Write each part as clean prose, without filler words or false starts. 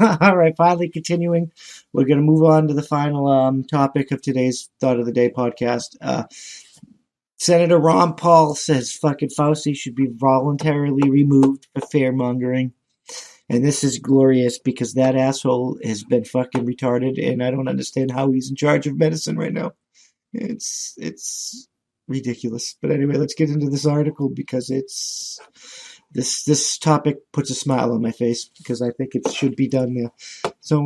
All right, finally continuing. We're going to move on to the final topic of today's Thought of the Day podcast. Senator Ron Paul says fucking Fauci should be voluntarily removed for fear-mongering. And this is glorious because that asshole has been fucking retarded, and I don't understand how he's in charge of medicine right now. It's ridiculous. But anyway, let's get into this article because it's this topic puts a smile on my face because I think it should be done there. So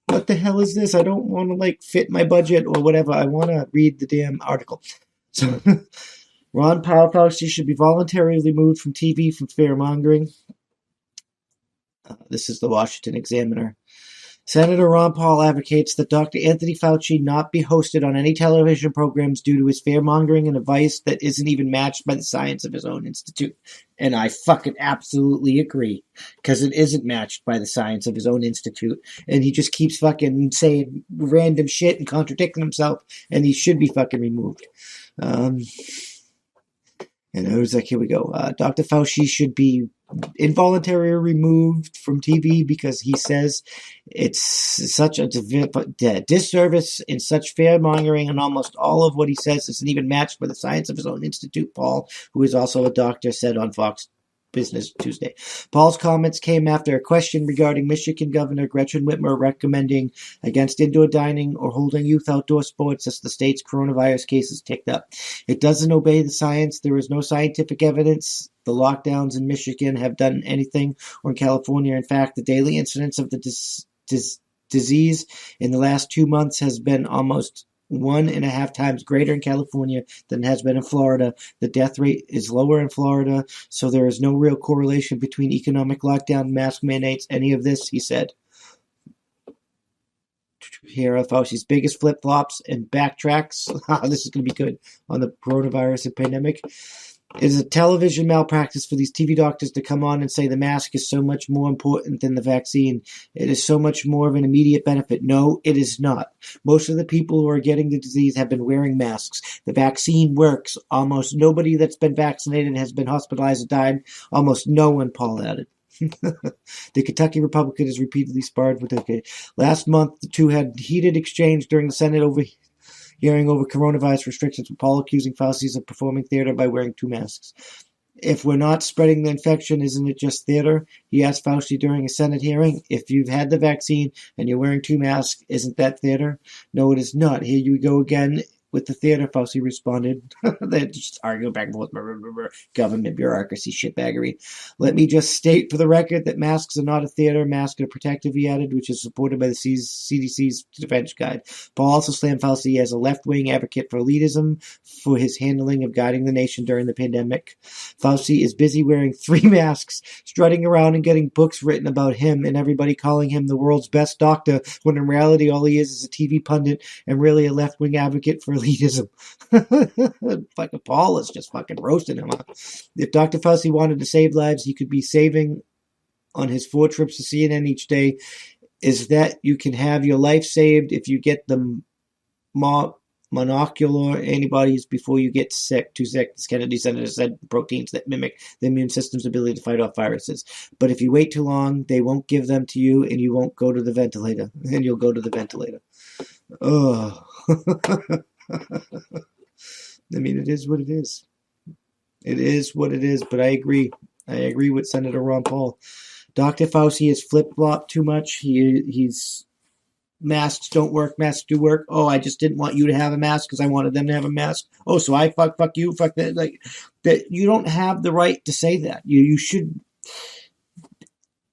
what the hell is this? I don't want to like fit my budget or whatever. I want to read the damn article. So Ron Paul Fauci should be voluntarily removed from TV for fear-mongering. This is the Washington Examiner. Senator Ron Paul advocates that Dr. Anthony Fauci not be hosted on any television programs due to his fear-mongering and advice that isn't even matched by the science of his own institute. And I fucking absolutely agree, because it isn't matched by the science of his own institute. And he just keeps fucking saying random shit and contradicting himself, and he should be fucking removed. And I was like, here we go. Dr. Fauci should be involuntarily removed from TV because he says it's such a disservice in such fear-mongering, and almost all of what he says isn't even matched by the science of his own institute, Paul, who is also a doctor, said on Fox Business Tuesday. Paul's comments came after a question regarding Michigan Governor Gretchen Whitmer recommending against indoor dining or holding youth outdoor sports as the state's coronavirus cases ticked up. It doesn't obey the science. There is no scientific evidence the lockdowns in Michigan have done anything, or in California. In fact, the daily incidence of the disease in the last 2 months has been almost 1.5 times greater in California than it has been in Florida. The death rate is lower in Florida, so there is no real correlation between economic lockdown, mask mandates, any of this, he said. Here are Fauci's biggest flip-flops and backtracks. This is going to be good on the coronavirus and pandemic. It is a television malpractice for these TV doctors to come on and say the mask is so much more important than the vaccine. It is so much more of an immediate benefit. No, it is not. Most of the people who are getting the disease have been wearing masks. The vaccine works. Almost nobody that's been vaccinated has been hospitalized or died. Almost no one, Paul added. The Kentucky Republican has repeatedly sparred with okay. Last month, the two had heated exchange during the Senate hearing over coronavirus restrictions, with Paul accusing Fauci of performing theater by wearing 2 masks. If we're not spreading the infection, isn't it just theater? He asked Fauci during a Senate hearing. If you've had the vaccine and you're wearing 2 masks, isn't that theater? No, it is not. Here you go again with the theater, Fauci responded. They just argue back and forth. Government bureaucracy shitbaggery. Let me just state for the record that masks are not a theater. Masks are protective, he added, which is supported by the CDC's defense guide. Paul also slammed Fauci as a left-wing advocate for elitism for his handling of guiding the nation during the pandemic. Fauci is busy wearing 3 masks, strutting around and getting books written about him, and everybody calling him the world's best doctor, when in reality all he is a TV pundit and really a left-wing advocate for elitism. Fucking Paul is just fucking roasting him. Huh? If Dr. Fauci wanted to save lives, he could be saving on his 4 trips to CNN each day. Is that you can have your life saved if you get the monocular antibodies before you get too sick. As Kennedy Senator said, proteins that mimic the immune system's ability to fight off viruses. But if you wait too long, they won't give them to you, and you won't go to the ventilator. And you'll go to the ventilator. Oh. I mean, it is what it is. It is what it is, but I agree. I agree with Senator Ron Paul. Dr. Fauci has flip-flopped too much. He's masks don't work, masks do work. Oh, I just didn't want you to have a mask because I wanted them to have a mask. Oh, so I fuck you, fuck that. Like that, you don't have the right to say that. You should.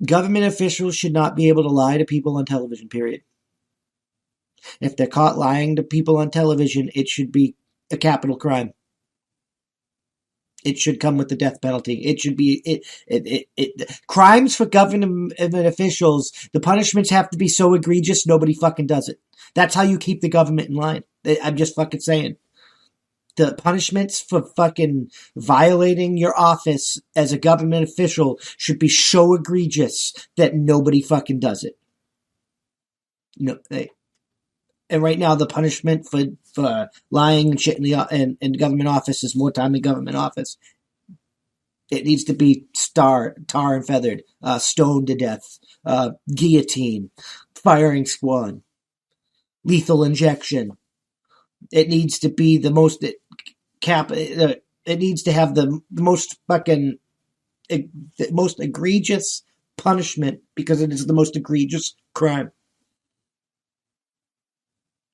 Government officials should not be able to lie to people on television, period. If they're caught lying to people on television, it should be a capital crime. It should come with the death penalty. It should be crimes for government officials. The punishments have to be so egregious nobody fucking does it. That's how you keep the government in line. I'm just fucking saying. The punishments for fucking violating your office as a government official should be so egregious that nobody fucking does it. No, and right now, the punishment for lying and shit in the government office is more time in government office. It needs to be tar and feathered, stoned to death, guillotine, firing squad, lethal injection. It needs to be the most it needs to have the most fucking the most egregious punishment because it is the most egregious crime.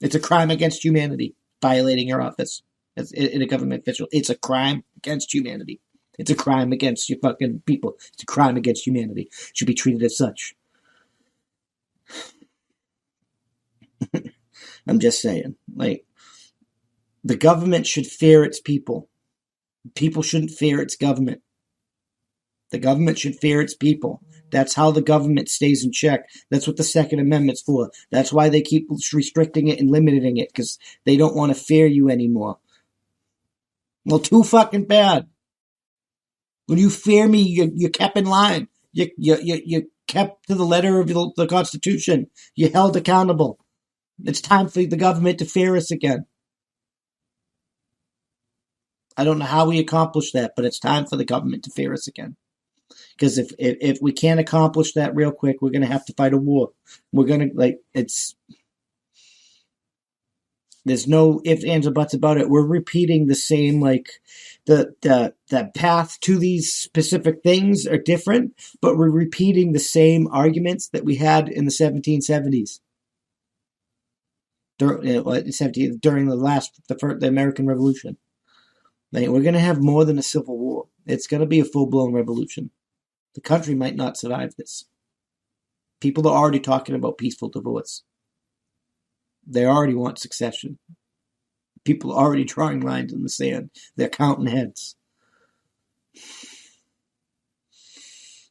It's a crime against humanity, violating your office as in a government official. It's a crime against humanity. It's a crime against your fucking people. It's a crime against humanity. It should be treated as such. I'm just saying, like, the government should fear its people. People shouldn't fear its government. The government should fear its people. That's how the government stays in check. That's what the Second Amendment's for. That's why they keep restricting it and limiting it, because they don't want to fear you anymore. Well, too fucking bad. When you fear me, you kept in line. You kept to the letter of the Constitution. You held accountable. It's time for the government to fear us again. I don't know how we accomplish that, but it's time for the government to fear us again. Because if we can't accomplish that real quick, we're going to have to fight a war. We're going to, there's no ifs, ands, or buts about it. We're repeating the same, the path to these specific things are different, but we're repeating the same arguments that we had in the 1770s. During the American Revolution. Like, we're going to have more than a civil war. It's going to be a full-blown revolution. The country might not survive this. People are already talking about peaceful divorce. They already want succession. People are already drawing lines in the sand. They're counting heads.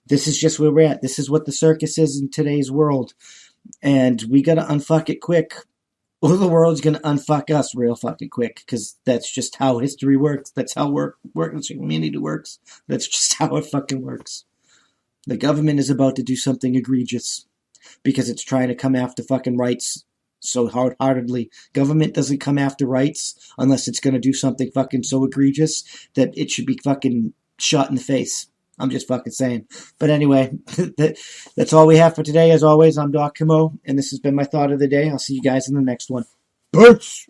This is just where we're at. This is what the circus is in today's world. And we got to unfuck it quick. Or the world's going to unfuck us real fucking quick, because that's just how history works. That's how humanity works. That's just how it fucking works. The government is about to do something egregious because it's trying to come after fucking rights so hard-heartedly. Government doesn't come after rights unless it's going to do something fucking so egregious that it should be fucking shot in the face. I'm just fucking saying. But anyway, that's all we have for today. As always, I'm Doc Camo, and this has been my thought of the day. I'll see you guys in the next one. Peace!